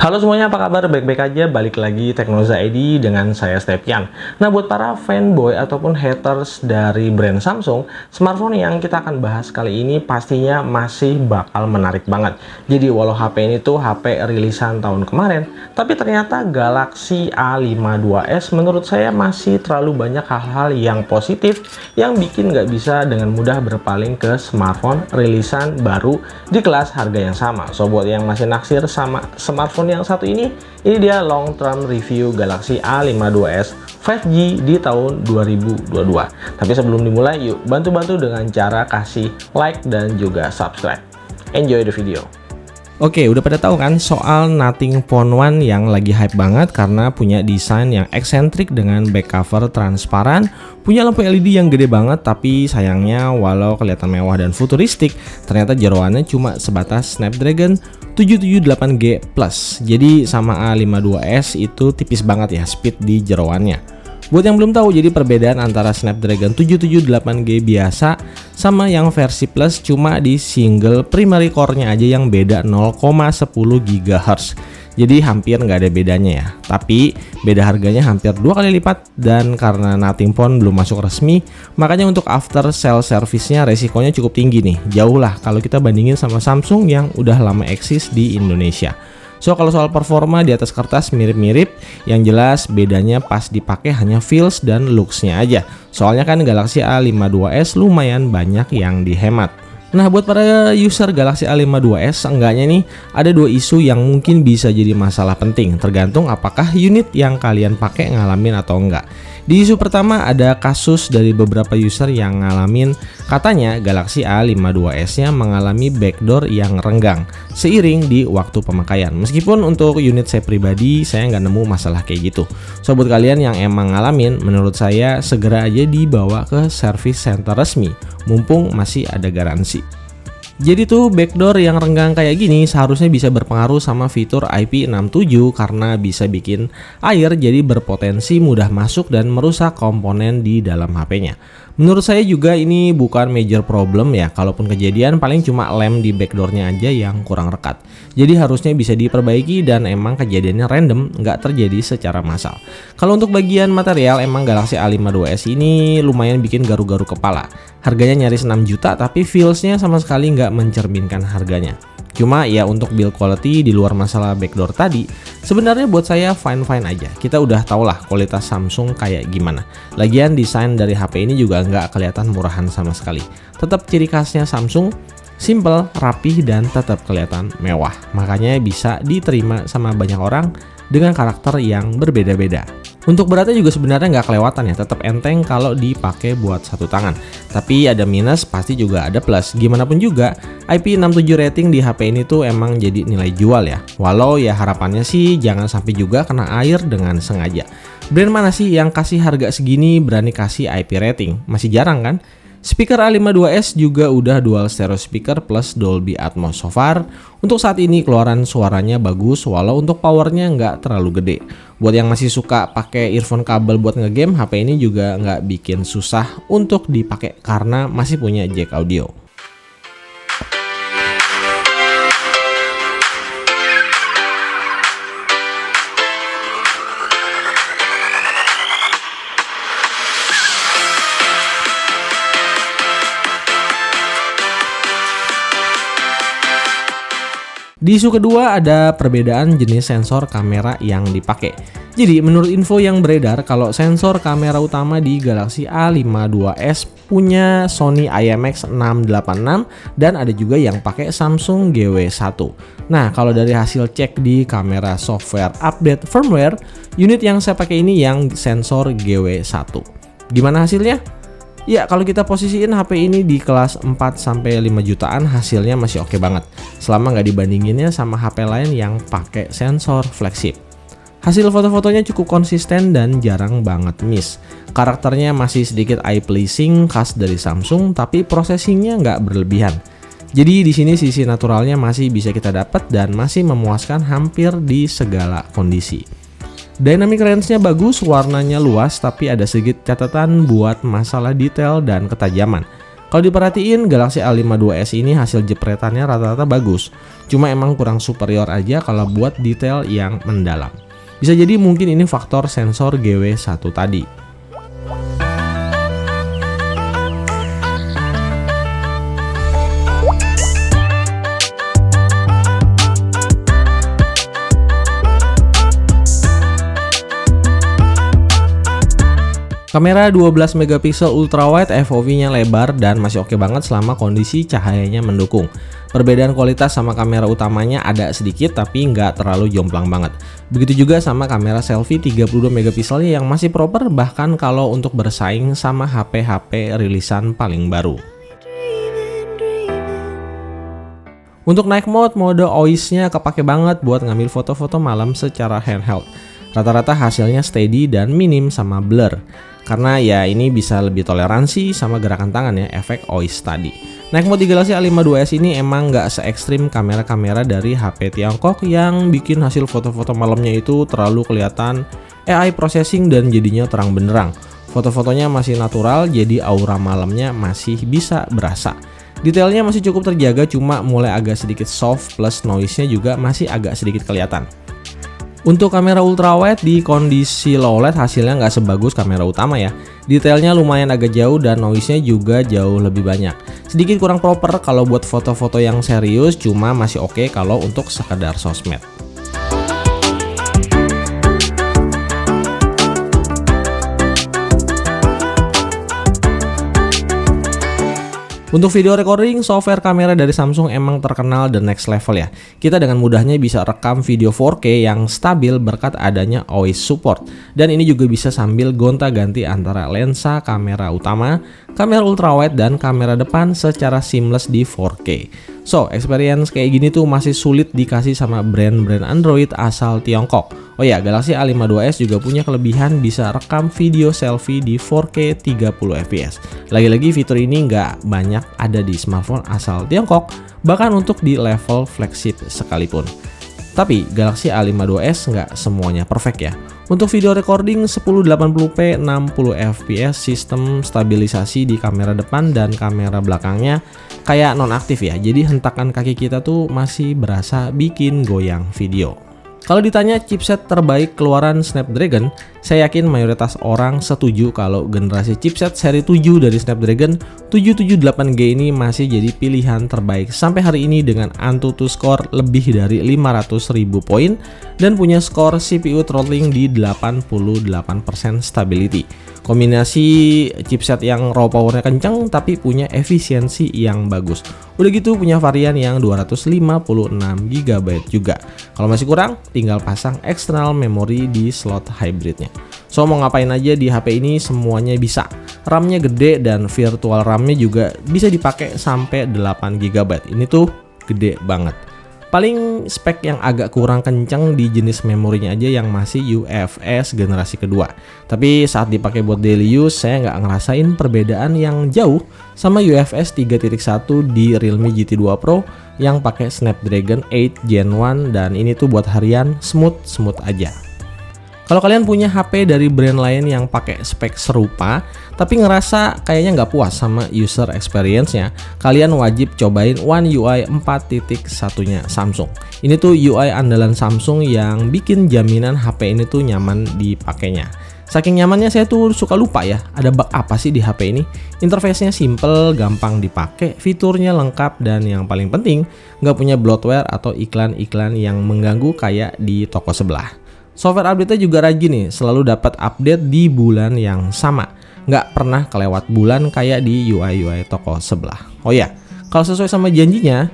Halo semuanya, apa kabar? Baik-baik aja. Balik lagi Teknoza ID dengan saya Stepian. Nah, buat para fanboy ataupun haters dari brand Samsung, smartphone yang kita akan bahas kali ini pastinya masih bakal menarik banget. Jadi walau HP ini tuh HP rilisan tahun kemarin, tapi ternyata Galaxy A52s menurut saya masih terlalu banyak hal-hal yang positif yang bikin nggak bisa dengan mudah berpaling ke smartphone rilisan baru di kelas harga yang sama. So buat yang masih naksir sama smartphone yang satu ini dia long term review Galaxy A52s 5G di tahun 2022. Tapi sebelum dimulai, yuk bantu-bantu dengan cara kasih like dan juga subscribe. Enjoy the video. Oke, udah pada tahu kan soal Nothing Phone One yang lagi hype banget karena punya desain yang eksentrik dengan back cover transparan, punya lampu LED yang gede banget, tapi sayangnya walau kelihatan mewah dan futuristik, ternyata jeroannya cuma sebatas Snapdragon 778G Plus. Jadi sama A52s itu tipis banget ya speed di jeroannya. Buat yang belum tahu, jadi perbedaan antara Snapdragon 778G biasa sama yang versi Plus cuma di single primary core-nya aja yang beda 0,10 GHz. Jadi hampir nggak ada bedanya ya. Tapi beda harganya hampir 2 kali lipat, dan karena Nothing Phone belum masuk resmi, makanya untuk after sale service-nya resikonya cukup tinggi nih. Jauh lah kalau kita bandingin sama Samsung yang udah lama eksis di Indonesia. So kalau soal performa di atas kertas mirip-mirip, yang jelas bedanya pas dipakai hanya feels dan looks-nya aja. Soalnya kan Galaxy A52s lumayan banyak yang dihemat. Nah, buat para user Galaxy A52s, seenggaknya nih ada dua isu yang mungkin bisa jadi masalah penting, tergantung apakah unit yang kalian pakai ngalamin atau enggak. Di isu pertama ada kasus dari beberapa user yang ngalamin, katanya Galaxy A52s-nya mengalami backdoor yang renggang seiring di waktu pemakaian. Meskipun untuk unit saya pribadi, saya nggak nemu masalah kayak gitu. So buat kalian yang emang ngalamin, menurut saya segera aja dibawa ke service center resmi, mumpung masih ada garansi. Jadi tuh backdoor yang renggang kayak gini seharusnya bisa berpengaruh sama fitur IP67 karena bisa bikin air jadi berpotensi mudah masuk dan merusak komponen di dalam HP-nya. Menurut saya juga ini bukan major problem ya, kalaupun kejadian paling cuma lem di backdoornya aja yang kurang rekat. Jadi harusnya bisa diperbaiki dan emang kejadiannya random, nggak terjadi secara massal. Kalau untuk bagian material, emang Galaxy A52s ini lumayan bikin garu-garu kepala. Harganya nyaris 6 juta tapi feelsnya sama sekali nggak mencerminkan harganya. Cuma ya untuk build quality di luar masalah backdoor tadi, sebenarnya buat saya fine-fine aja. Kita udah tau lah kualitas Samsung kayak gimana. Lagian desain dari HP ini juga nggak kelihatan murahan sama sekali. Tetap ciri khasnya Samsung, simple, rapih, dan tetap kelihatan mewah. Makanya bisa diterima sama banyak orang dengan karakter yang berbeda-beda. Untuk beratnya juga sebenarnya nggak kelewatan ya, tetap enteng kalau dipakai buat satu tangan. Tapi ada minus, pasti juga ada plus. Gimana pun juga, IP67 rating di HP ini tuh emang jadi nilai jual ya. Walau ya harapannya sih jangan sampai juga kena air dengan sengaja. Brand mana sih yang kasih harga segini berani kasih IP rating? Masih jarang kan? Speaker A52s juga udah dual stereo speaker plus Dolby Atmos. So far, untuk saat ini keluaran suaranya bagus walau untuk powernya nggak terlalu gede. Buat yang masih suka pakai earphone kabel buat ngegame, HP ini juga nggak bikin susah untuk dipakai karena masih punya jack audio. Di isu kedua ada perbedaan jenis sensor kamera yang dipakai. Jadi menurut info yang beredar, kalau sensor kamera utama di Galaxy A52s punya Sony IMX686 dan ada juga yang pakai Samsung GW1. Nah, kalau dari hasil cek di kamera software update firmware, unit yang saya pakai ini yang sensor GW1. Gimana hasilnya? Ya, kalau kita posisiin HP ini di kelas 4-5 jutaan, hasilnya masih oke banget. Selama nggak dibandinginnya sama HP lain yang pakai sensor flagship. Hasil foto-fotonya cukup konsisten dan jarang banget miss. Karakternya masih sedikit eye pleasing khas dari Samsung, tapi processingnya nggak berlebihan. Jadi di sini sisi naturalnya masih bisa kita dapat dan masih memuaskan hampir di segala kondisi. Dynamic range-nya bagus, warnanya luas, tapi ada sedikit catatan buat masalah detail dan ketajaman. Kalau diperhatiin, Galaxy A52s ini hasil jepretannya rata-rata bagus. Cuma emang kurang superior aja kalau buat detail yang mendalam. Bisa jadi mungkin ini faktor sensor GW1 tadi. Kamera 12 megapiksel ultrawide, FOV-nya lebar dan masih oke banget selama kondisi cahayanya mendukung. Perbedaan kualitas sama kamera utamanya ada sedikit tapi nggak terlalu jomplang banget. Begitu juga sama kamera selfie 32 megapikselnya yang masih proper bahkan kalau untuk bersaing sama HP-HP rilisan paling baru. Untuk night mode OIS-nya kepake banget buat ngambil foto-foto malam secara handheld. Rata-rata hasilnya steady dan minim sama blur. Karena ya ini bisa lebih toleransi sama gerakan tangan ya, efek OIS tadi. Night mode di Galaxy A52s ini emang nggak se-ekstrim kamera-kamera dari HP Tiongkok yang bikin hasil foto-foto malamnya itu terlalu kelihatan AI processing dan jadinya terang benderang. Foto-fotonya masih natural, jadi aura malamnya masih bisa berasa. Detailnya masih cukup terjaga, cuma mulai agak sedikit soft plus noise-nya juga masih agak sedikit kelihatan. Untuk kamera ultrawide di kondisi low light hasilnya nggak sebagus kamera utama ya. Detailnya lumayan agak jauh dan noise-nya juga jauh lebih banyak. Sedikit kurang proper kalau buat foto-foto yang serius, cuma masih oke kalau untuk sekedar sosmed. Untuk video recording, software kamera dari Samsung emang terkenal the next level ya. Kita dengan mudahnya bisa rekam video 4K yang stabil berkat adanya OIS support. Dan ini juga bisa sambil gonta-ganti antara lensa kamera utama, kamera ultrawide, dan kamera depan secara seamless di 4K. So, experience kayak gini tuh masih sulit dikasih sama brand-brand Android asal Tiongkok. Oh ya, Galaxy A52s juga punya kelebihan bisa rekam video selfie di 4K 30fps. Lagi-lagi fitur ini nggak banyak ada di smartphone asal Tiongkok, bahkan untuk di level flagship sekalipun. Tapi Galaxy A52s nggak semuanya perfect ya. Untuk video recording 1080p 60fps, sistem stabilisasi di kamera depan dan kamera belakangnya kayak nonaktif ya. Jadi hentakan kaki kita tuh masih berasa bikin goyang video. Kalau ditanya chipset terbaik keluaran Snapdragon, saya yakin mayoritas orang setuju kalau generasi chipset seri 7 dari Snapdragon 778G ini masih jadi pilihan terbaik sampai hari ini dengan AnTuTu score lebih dari 500.000 poin dan punya skor CPU throttling di 88% stability. Kombinasi chipset yang raw powernya kencang tapi punya efisiensi yang bagus. Udah gitu punya varian yang 256GB juga. Kalau masih kurang, tinggal pasang external memory di slot hybridnya. So mau ngapain aja di HP ini semuanya bisa. RAM-nya gede dan virtual RAM-nya juga bisa dipakai sampai 8GB. Ini tuh gede banget. Paling spek yang agak kurang kencang di jenis memorinya aja yang masih UFS generasi kedua. Tapi saat dipakai buat daily use, saya nggak ngerasain perbedaan yang jauh sama UFS 3.1 di Realme GT2 Pro yang pakai Snapdragon 8 Gen 1 dan ini tuh buat harian smooth aja. Kalau kalian punya HP dari brand lain yang pakai spek serupa, tapi ngerasa kayaknya nggak puas sama user experience-nya, kalian wajib cobain One UI 4.1-nya Samsung. Ini tuh UI andalan Samsung yang bikin jaminan HP ini tuh nyaman dipakainya. Saking nyamannya saya tuh suka lupa ya, ada bug apa sih di HP ini? Interface-nya simple, gampang dipakai, fiturnya lengkap, dan yang paling penting, nggak punya bloatware atau iklan-iklan yang mengganggu kayak di toko sebelah. Software update-nya juga rajin nih, selalu dapat update di bulan yang sama. Nggak pernah kelewat bulan kayak di UI toko sebelah. Oh ya, kalau sesuai sama janjinya,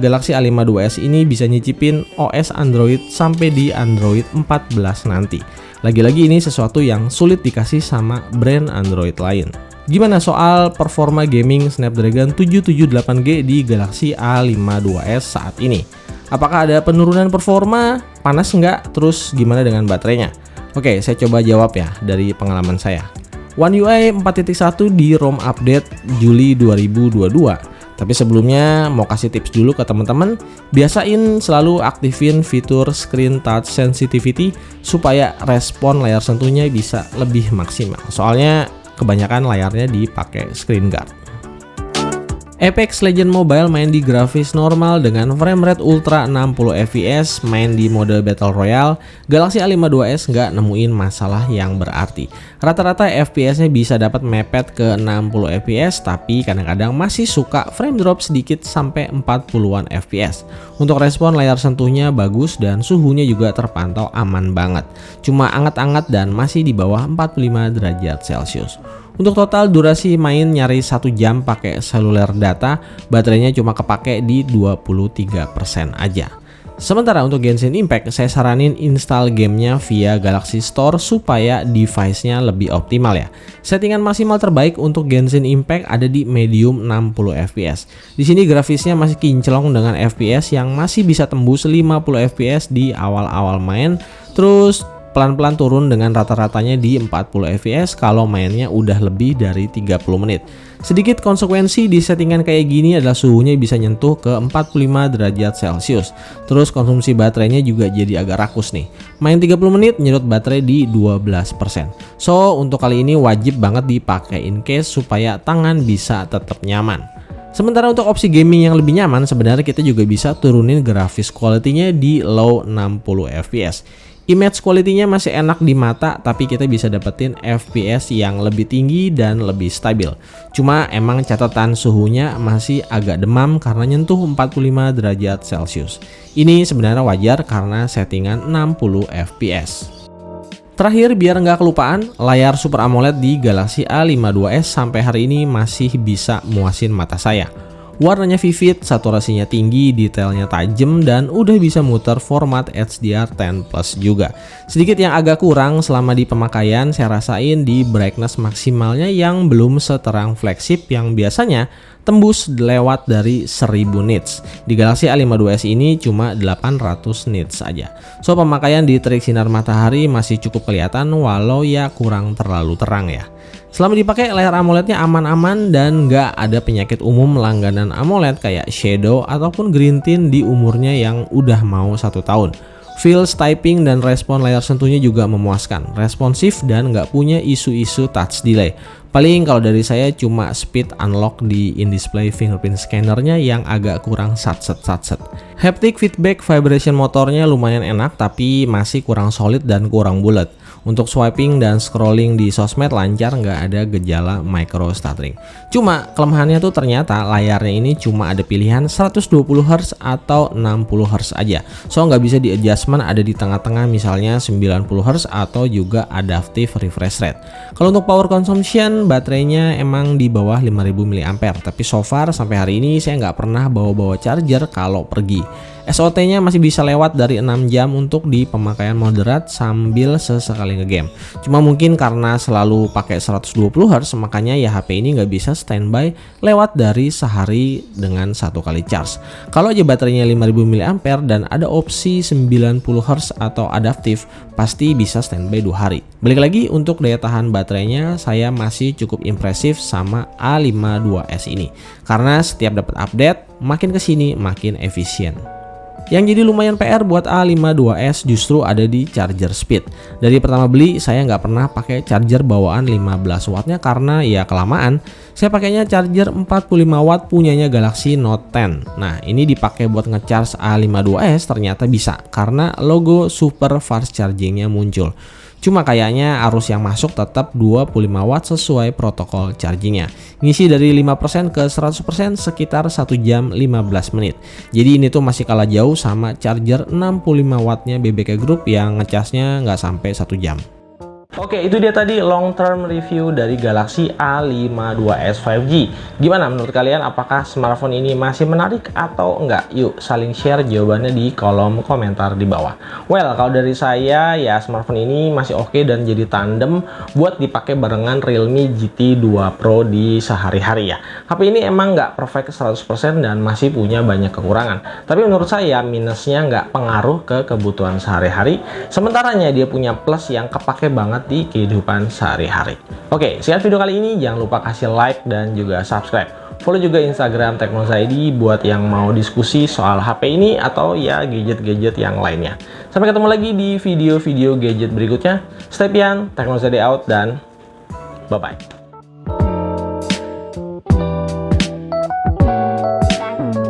Galaxy A52s ini bisa nyicipin OS Android sampai di Android 14 nanti. Lagi-lagi ini sesuatu yang sulit dikasih sama brand Android lain. Gimana soal performa gaming Snapdragon 778G di Galaxy A52s saat ini? Apakah ada penurunan performa? Panas nggak? Terus gimana dengan baterainya? Oke, saya coba jawab ya dari pengalaman saya. One UI 4.1 di ROM update Juli 2022. Tapi sebelumnya mau kasih tips dulu ke teman-teman, biasain selalu aktifin fitur Screen Touch Sensitivity supaya respon layar sentuhnya bisa lebih maksimal. Soalnya kebanyakan layarnya dipakai screen guard. Apex Legends Mobile main di grafis normal dengan frame rate ultra 60 fps, main di mode Battle Royale. Galaxy A52s nggak nemuin masalah yang berarti. Rata-rata FPS-nya bisa dapat mepet ke 60 fps, tapi kadang-kadang masih suka frame drop sedikit sampai 40-an fps. Untuk respon layar sentuhnya bagus dan suhunya juga terpantau aman banget. Cuma anget-anget dan masih di bawah 45 derajat Celcius. Untuk total durasi main nyaris 1 jam pakai seluler data, baterainya cuma kepake di 23% aja. Sementara untuk Genshin Impact, saya saranin install gamenya via Galaxy Store supaya device-nya lebih optimal ya. Settingan maksimal terbaik untuk Genshin Impact ada di medium 60 fps. Di sini grafisnya masih kinclong dengan FPS yang masih bisa tembus 50 fps di awal-awal main, terus pelan-pelan turun dengan rata-ratanya di 40 fps kalau mainnya udah lebih dari 30 menit. Sedikit konsekuensi di settingan kayak gini adalah suhunya bisa nyentuh ke 45 derajat Celcius. Terus konsumsi baterainya juga jadi agak rakus nih. Main 30 menit nyedot baterai di 12%. So, untuk kali ini wajib banget dipakein case supaya tangan bisa tetap nyaman. Sementara untuk opsi gaming yang lebih nyaman, sebenarnya kita juga bisa turunin grafis quality-nya di low 60 fps. Image quality-nya masih enak di mata, tapi kita bisa dapetin FPS yang lebih tinggi dan lebih stabil. Cuma emang catatan suhunya masih agak demam karena nyentuh 45 derajat Celcius. Ini sebenarnya wajar karena settingan 60 fps. Terakhir, biar nggak kelupaan, layar Super AMOLED di Galaxy A52s sampai hari ini masih bisa muasin mata saya. Warnanya vivid, saturasinya tinggi, detailnya tajam, dan udah bisa muter format HDR10+ juga. Sedikit yang agak kurang selama di pemakaian saya rasain di brightness maksimalnya yang belum seterang flagship yang biasanya tembus lewat dari 1000 nits. Di Galaxy A52s ini cuma 800 nits aja. So, pemakaian di terik sinar matahari masih cukup kelihatan walau ya kurang terlalu terang ya. Selama dipakai, layar AMOLED-nya aman-aman dan nggak ada penyakit umum langganan AMOLED kayak shadow ataupun green tint di umurnya yang udah mau 1 tahun. Feels, typing, dan respon layar sentuhnya juga memuaskan, responsif dan nggak punya isu-isu touch delay. Paling kalau dari saya cuma speed unlock di in-display fingerprint scannernya yang agak kurang satset. Haptic feedback vibration motornya lumayan enak tapi masih kurang solid dan kurang bulat. Untuk swiping dan scrolling di sosmed lancar, nggak ada gejala micro stuttering. Cuma kelemahannya tuh ternyata layarnya ini cuma ada pilihan 120Hz atau 60Hz aja. So nggak bisa di adjustment ada di tengah-tengah misalnya 90Hz atau juga adaptive refresh rate. Kalau untuk power consumption, baterainya emang di bawah 5000 mAh. Tapi so far sampai hari ini saya nggak pernah bawa-bawa charger kalau pergi. SOT-nya masih bisa lewat dari 6 jam untuk di pemakaian moderat sambil sesekali ngegame. Cuma mungkin karena selalu pakai 120Hz makanya ya HP ini nggak bisa standby lewat dari sehari dengan 1 kali charge. Kalau aja baterainya 5000 mAh dan ada opsi 90Hz atau adaptif, pasti bisa standby 2 hari. Balik lagi untuk daya tahan baterainya, saya masih cukup impresif sama A52s ini. Karena setiap dapat update, makin kesini makin efisien. Yang jadi lumayan PR buat A52s justru ada di charger speed. Dari pertama beli saya nggak pernah pakai charger bawaan 15 wattnya karena ya kelamaan. Saya pakainya charger 45 watt punyanya Galaxy Note 10. Nah, ini dipakai buat ngecharge A52s ternyata bisa karena logo super fast chargingnya muncul. Cuma kayaknya arus yang masuk tetap 25 watt sesuai protokol chargingnya. Ngisi dari 5% ke 100% sekitar 1 jam 15 menit. Jadi ini tuh masih kalah jauh sama charger 65 wattnya BBK Group yang ngecasnya nggak sampai 1 jam. Oke, itu dia tadi long term review dari Galaxy A52s 5G. Gimana menurut kalian, apakah smartphone ini masih menarik atau enggak? Yuk saling share jawabannya di kolom komentar di bawah. Well, kalau dari saya ya smartphone ini masih oke dan jadi tandem buat dipakai barengan Realme GT 2 Pro di sehari-hari ya. HP ini emang nggak perfect 100% dan masih punya banyak kekurangan. Tapi menurut saya minusnya nggak pengaruh ke kebutuhan sehari-hari. Sementaranya dia punya plus yang kepake banget di kehidupan sehari-hari. Oke, sekian video kali ini. Jangan lupa kasih like dan juga subscribe. Follow juga Instagram Teknoza ID buat yang mau diskusi soal HP ini atau ya gadget-gadget yang lainnya. Sampai ketemu lagi di video-video gadget berikutnya. Stay pian, Teknoza ID out dan bye-bye.